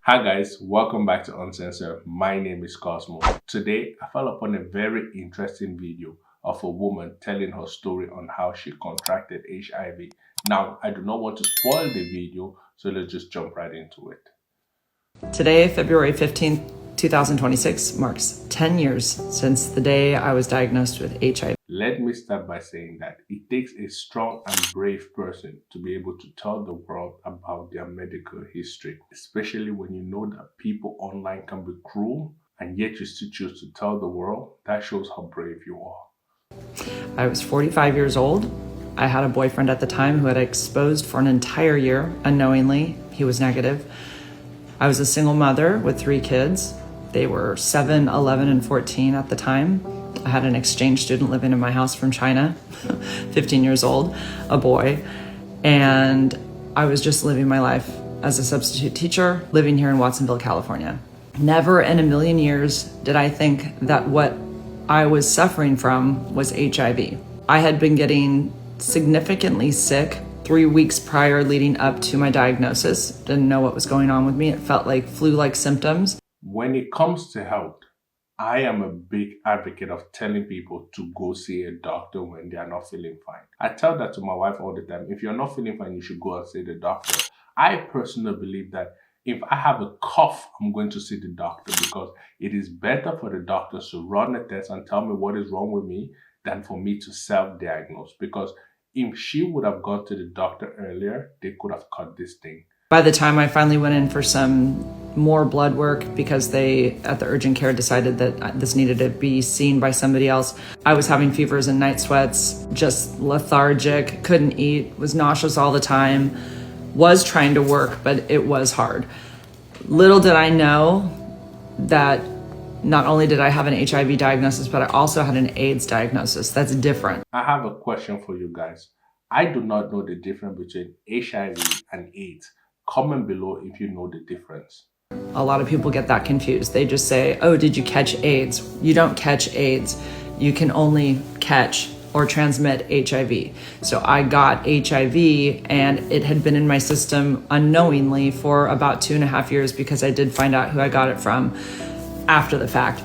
Hi guys, welcome back to Uncensored. My name is Cosmo. Today, I fell upon a very interesting video of a woman telling her story on how she contracted HIV. Now, I do not want to spoil the video, so let's just jump right into it. Today, February 15th, 2026, marks 10 years since the day I was diagnosed with HIV. Let me start by saying that it takes a strong and brave person to be able to tell the world about their medical history, especially when you know that people online can be cruel and yet you still choose to tell the world. That shows how brave you are. I was 45 years old. I had a boyfriend at the time who had exposed for an entire year unknowingly. He was negative. I was a single mother with 3 kids. They were 7, 11, and 14 at the time. I had an exchange student living in my house from China, 15 years old, a boy. And I was just living my life as a substitute teacher, living here in Watsonville, California. Never in a million years did I think that what I was suffering from was HIV. I had been getting significantly sick 3 weeks prior leading up to my diagnosis. Didn't know what was going on with me. It felt like flu-like symptoms. When it comes to health, I am a big advocate of telling people to go see a doctor when they are not feeling fine. I tell that to my wife all the time. If you're not feeling fine, you should go and see the doctor. I personally believe that if I have a cough, I'm going to see the doctor because it is better for the doctors to run a test and tell me what is wrong with me than for me to self-diagnose. Because if she would have gone to the doctor earlier, they could have caught this thing. By the time I finally went in for some more blood work because they, at the urgent care, decided that this needed to be seen by somebody else, I was having fevers and night sweats, just lethargic, couldn't eat, was nauseous all the time, was trying to work, but it was hard. Little did I know that not only did I have an HIV diagnosis, but I also had an AIDS diagnosis. That's different. I have a question for you guys. I do not know the difference between HIV and AIDS. Comment below if you know the difference. A lot of people get that confused. They just say, oh, did you catch AIDS? You don't catch AIDS. You can only catch or transmit HIV. So I got HIV and it had been in my system unknowingly for about 2.5 years because I did find out who I got it from after the fact.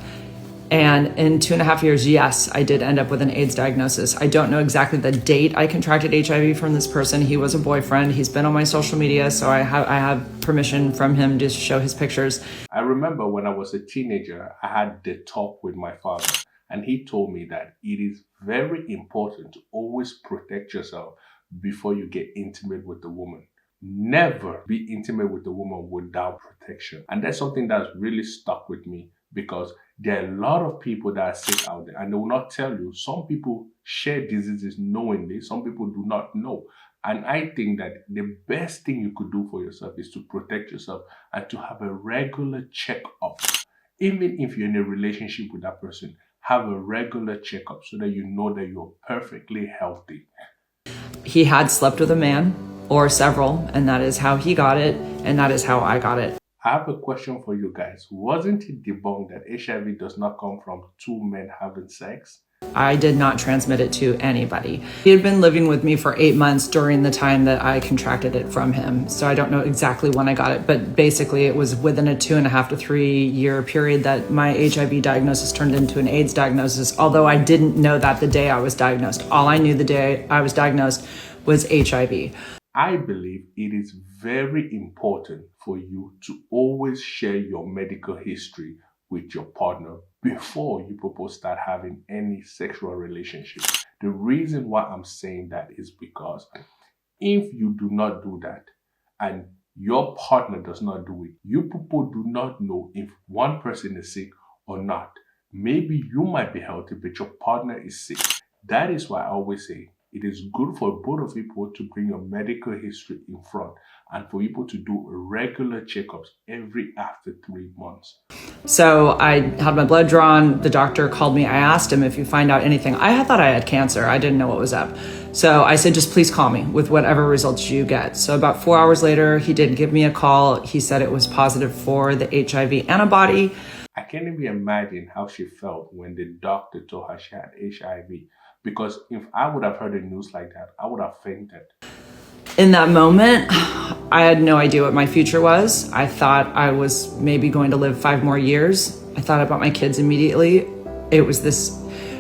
And in 2.5 years, yes, I did end up with an AIDS diagnosis. I don't know exactly the date I contracted HIV from this person. He was a boyfriend. He's been on my social media, so I have permission from him to show his pictures. I remember when I was a teenager, I had the talk with my father, and he told me that it is very important to always protect yourself before you get intimate with a woman. Never be intimate with a woman without protection. And that's something that's really stuck with me because there are a lot of people that are sick out there and they will not tell you. Some people share diseases knowingly, some people do not know. And I think that the best thing you could do for yourself is to protect yourself and to have a regular checkup. Even if you're in a relationship with that person, have a regular checkup so that you know that you're perfectly healthy. He had slept with a man or several, and that is how he got it, and that is how I got it. I have a question for you guys. Wasn't it debunked that HIV does not come from 2 men having sex? I did not transmit it to anybody. He had been living with me for 8 months during the time that I contracted it from him. So I don't know exactly when I got it, but basically it was within a 2.5 to 3 year period that my HIV diagnosis turned into an AIDS diagnosis, although I didn't know that the day I was diagnosed. All I knew the day I was diagnosed was HIV. I believe it is very important for you to always share your medical history with your partner before you propose start having any sexual relationship. The reason why I'm saying that is because if you do not do that and your partner does not do it, you people do not know if one person is sick or not. Maybe you might be healthy, but your partner is sick. That is why I always say it is good for both of people to bring your medical history in front and for people to do regular checkups every after 3 months. So I had my blood drawn. The doctor called me. I asked him if you find out anything. I thought I had cancer. I didn't know what was up. So I said, just please call me with whatever results you get. So about 4 hours later, he did give me a call. He said it was positive for the HIV antibody. I can't even imagine how she felt when the doctor told her she had HIV. Because if I would have heard the news like that, I would have fainted. In that moment, I had no idea what my future was. I thought I was maybe going to live 5 more years. I thought about my kids immediately. It was this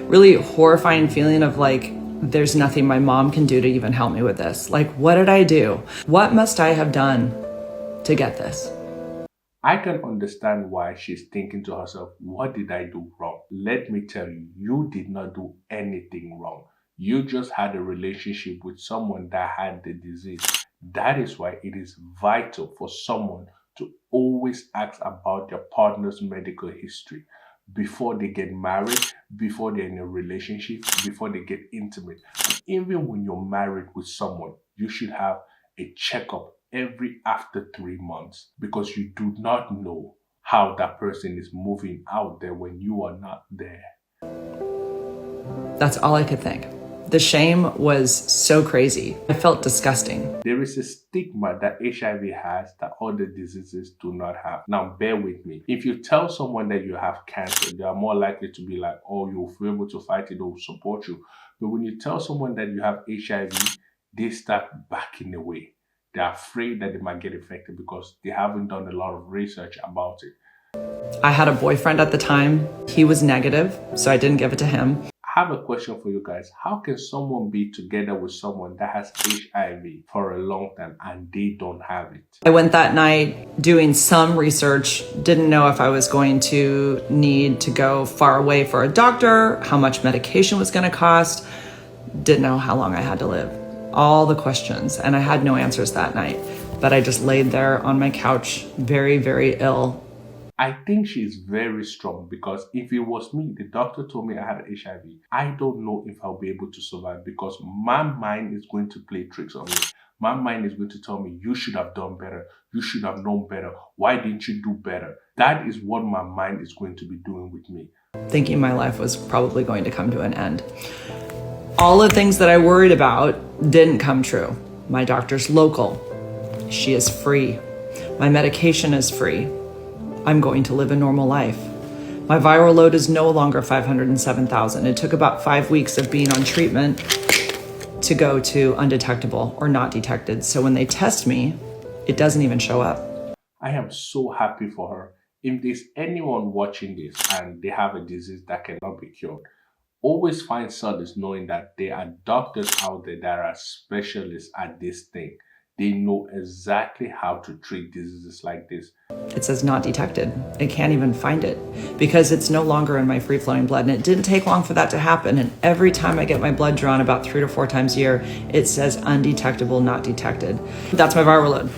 really horrifying feeling of like, there's nothing my mom can do to even help me with this. Like, what did I do? What must I have done to get this? I can understand why she's thinking to herself, what did I do wrong? Let me tell you, you did not do anything wrong. You just had a relationship with someone that had the disease. That is why it is vital for someone to always ask about their partner's medical history before they get married, before they're in a relationship, before they get intimate. And even when you're married with someone, you should have a checkup every after 3 months because you do not know how that person is moving out there when you are not there. That's all I could think. The shame was so crazy. I felt disgusting. There is a stigma that HIV has that other diseases do not have. Now, bear with me. If you tell someone that you have cancer, they are more likely to be like, oh, you'll be able to fight it, they'll support you. But when you tell someone that you have HIV, they start backing away. They're afraid that they might get infected because they haven't done a lot of research about it. I had a boyfriend at the time. He was negative, so I didn't give it to him. I have a question for you guys. How can someone be together with someone that has HIV for a long time and they don't have it? I went that night doing some research, didn't know if I was going to need to go far away for a doctor, how much medication was going to cost, didn't know how long I had to live. All the questions, and I had no answers that night. But I just laid there on my couch, very, very ill. I think she's very strong because if it was me, the doctor told me I had HIV. I don't know if I'll be able to survive because my mind is going to play tricks on me. My mind is going to tell me, you should have done better. You should have known better. Why didn't you do better? That is what my mind is going to be doing with me. Thinking my life was probably going to come to an end. All the things that I worried about didn't come true. My doctor's local. She is free. My medication is free. I'm going to live a normal life. My viral load is no longer 507,000. It took about 5 weeks of being on treatment to go to undetectable or not detected. So when they test me, it doesn't even show up. I am so happy for her. If there's anyone watching this and they have a disease that cannot be cured, always find solace knowing that there are doctors out there that are specialists at this thing. They know exactly how to treat diseases like this. It says not detected. It can't even find it because it's no longer in my free-flowing blood. And it didn't take long for that to happen. And every time I get my blood drawn about 3 to 4 times a year, it says undetectable, not detected. That's my viral load.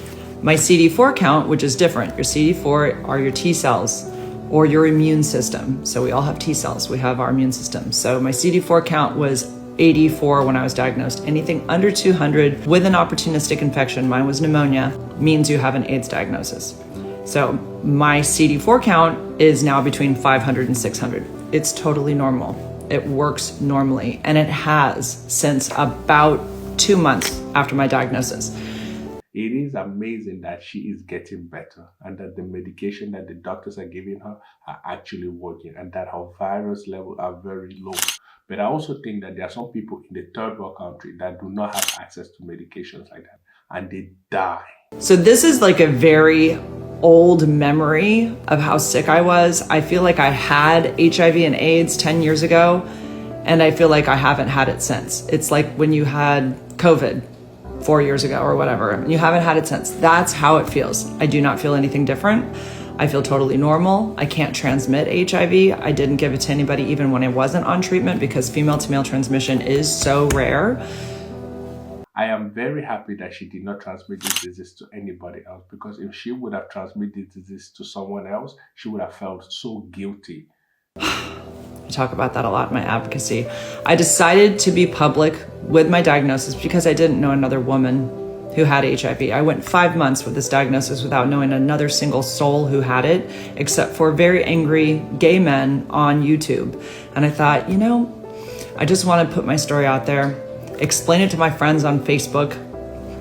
My CD4 count, which is different. Your CD4 are your T cells or your immune system. So we all have T cells. We have our immune system. So my CD4 count was 84 when I was diagnosed. Anything under 200 with an opportunistic infection, mine was pneumonia, means you have an AIDS diagnosis. So my CD4 count is now between 500 and 600. It's totally normal. It works normally, and it has since about 2 months after my diagnosis. It is amazing that she is getting better and that the medication that the doctors are giving her are actually working and that her virus levels are very low. But I also think that there are some people in the third world country that do not have access to medications like that and they die. So this is like a very old memory of how sick I was. I feel like I had HIV and AIDS 10 years ago, and I feel like I haven't had it since. It's like when you had COVID 4 years ago or whatever, and you haven't had it since. That's how it feels. I do not feel anything different. I feel totally normal. I can't transmit HIV. I didn't give it to anybody even when I wasn't on treatment because female to male transmission is so rare. I am very happy that she did not transmit this disease to anybody else because if she would have transmitted this disease to someone else, she would have felt so guilty. I talk about that a lot in my advocacy. I decided to be public with my diagnosis because I didn't know another woman who had HIV. I went 5 months with this diagnosis without knowing another single soul who had it, except for very angry gay men on YouTube. And I thought, you know, I just want to put my story out there, explain it to my friends on Facebook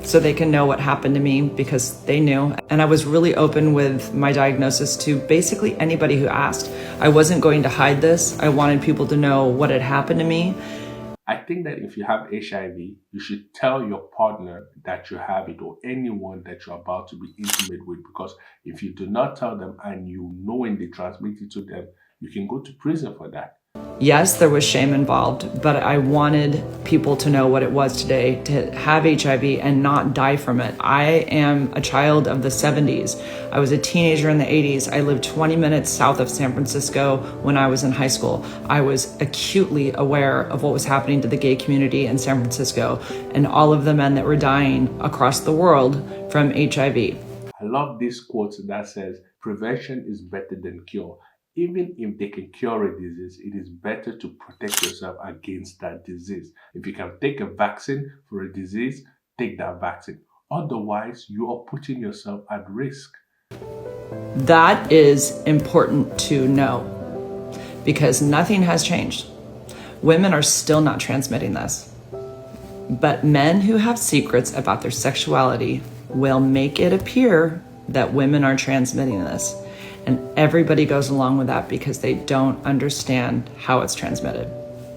so they can know what happened to me because they knew. And I was really open with my diagnosis to basically anybody who asked. I wasn't going to hide this. I wanted people to know what had happened to me. I think that if you have HIV, you should tell your partner that you have it or anyone that you're about to be intimate with, because if you do not tell them and you knowingly transmit it to them, you can go to prison for that. Yes, there was shame involved, but I wanted people to know what it was today to have HIV and not die from it. I am a child of the 70s. I was a teenager in the 80s. I lived 20 minutes south of San Francisco when I was in high school. I was acutely aware of what was happening to the gay community in San Francisco and all of the men that were dying across the world from HIV. I love this quote that says, prevention is better than cure. Even if they can cure a disease, it is better to protect yourself against that disease. If you can take a vaccine for a disease, take that vaccine. Otherwise, you are putting yourself at risk. That is important to know because nothing has changed. Women are still not transmitting this. But men who have secrets about their sexuality will make it appear that women are transmitting this. And everybody goes along with that because they don't understand how it's transmitted.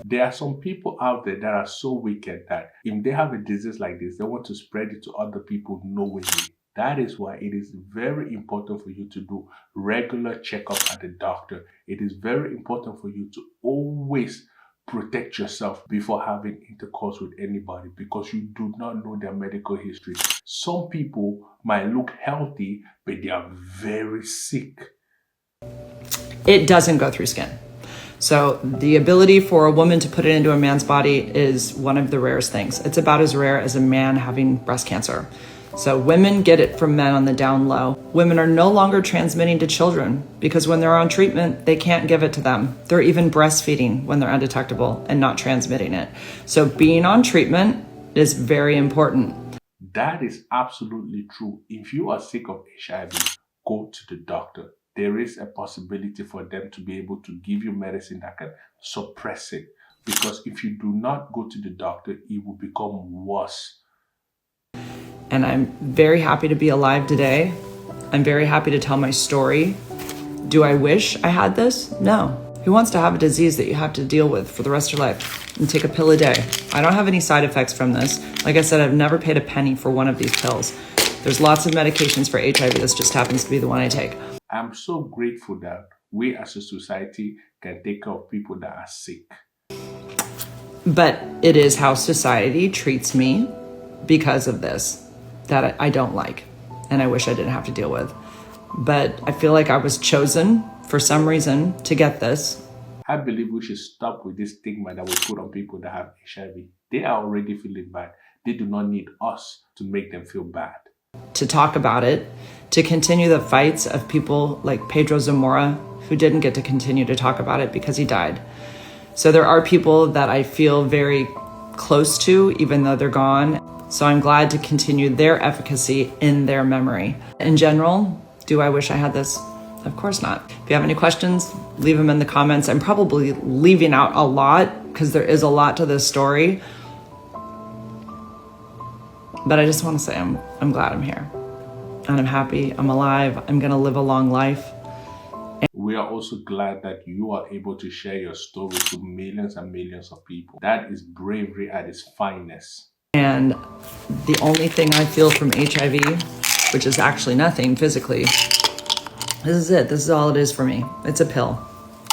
There are some people out there that are so wicked that if they have a disease like this, they want to spread it to other people knowingly. That is why it is very important for you to do regular checkup at the doctor. It is very important for you to always protect yourself before having intercourse with anybody because you do not know their medical history. Some people might look healthy, but they are very sick. It doesn't go through skin. So the ability for a woman to put it into a man's body is one of the rarest things. It's about as rare as a man having breast cancer. So women get it from men on the down low. Women are no longer transmitting to children because when they're on treatment, they can't give it to them. They're even breastfeeding when they're undetectable and not transmitting it. So being on treatment is very important. That is absolutely true. If you are sick of HIV, go to the doctor. There is a possibility for them to be able to give you medicine that can suppress it. Because if you do not go to the doctor, it will become worse. And I'm very happy to be alive today. I'm very happy to tell my story. Do I wish I had this? No. Who wants to have a disease that you have to deal with for the rest of your life and take a pill a day? I don't have any side effects from this. Like I said, I've never paid a penny for one of these pills. There's lots of medications for HIV. This just happens to be the one I take. I'm so grateful that we as a society can take care of people that are sick. But it is how society treats me because of this that I don't like and I wish I didn't have to deal with. But I feel like I was chosen for some reason to get this. I believe we should stop with this stigma that we put on people that have HIV. They are already feeling bad. They do not need us to make them feel bad. To talk about it, to continue the fights of people like Pedro Zamora, who didn't get to continue to talk about it because he died. So there are people that I feel very close to, even though they're gone. So I'm glad to continue their efficacy in their memory. In general, do I wish I had this? Of course not. If you have any questions, leave them in the comments. I'm probably leaving out a lot because there is a lot to this story. But I just want to say I'm glad I'm here. And I'm happy, I'm alive, I'm gonna live a long life. We are also glad that you are able to share your story to millions and millions of people. That is bravery at its finest. And the only thing I feel from HIV, which is actually nothing physically, this is it. This is all it is for me. It's a pill.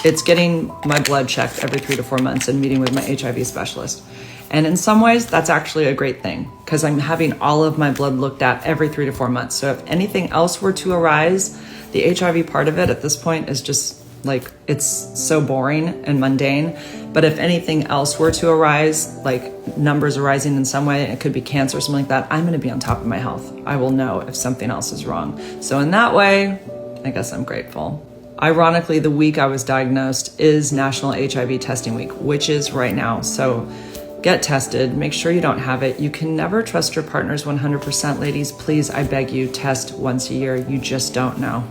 It's getting my blood checked every 3 to 4 months and meeting with my HIV specialist. And in some ways, that's actually a great thing because I'm having all of my blood looked at every 3 to 4 months. So if anything else were to arise, the HIV part of it at this point is just like, it's so boring and mundane. But if anything else were to arise, like numbers arising in some way, it could be cancer or something like that, I'm going to be on top of my health. I will know if something else is wrong. So in that way, I guess I'm grateful. Ironically, the week I was diagnosed is National HIV Testing Week, which is right now. So get tested, make sure you don't have it. You can never trust your partners 100%, ladies. Please, I beg you, test once a year. You just don't know.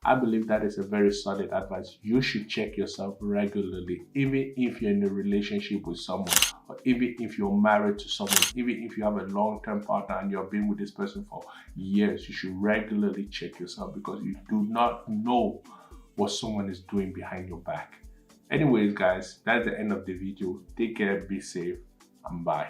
I believe that is a very solid advice. You should check yourself regularly, even if you're in a relationship with someone, or even if you're married to someone, even if you have a long-term partner and you've been with this person for years, you should regularly check yourself because you do not know what someone is doing behind your back. Anyways, guys, that's the end of the video. Take care, be safe, and bye.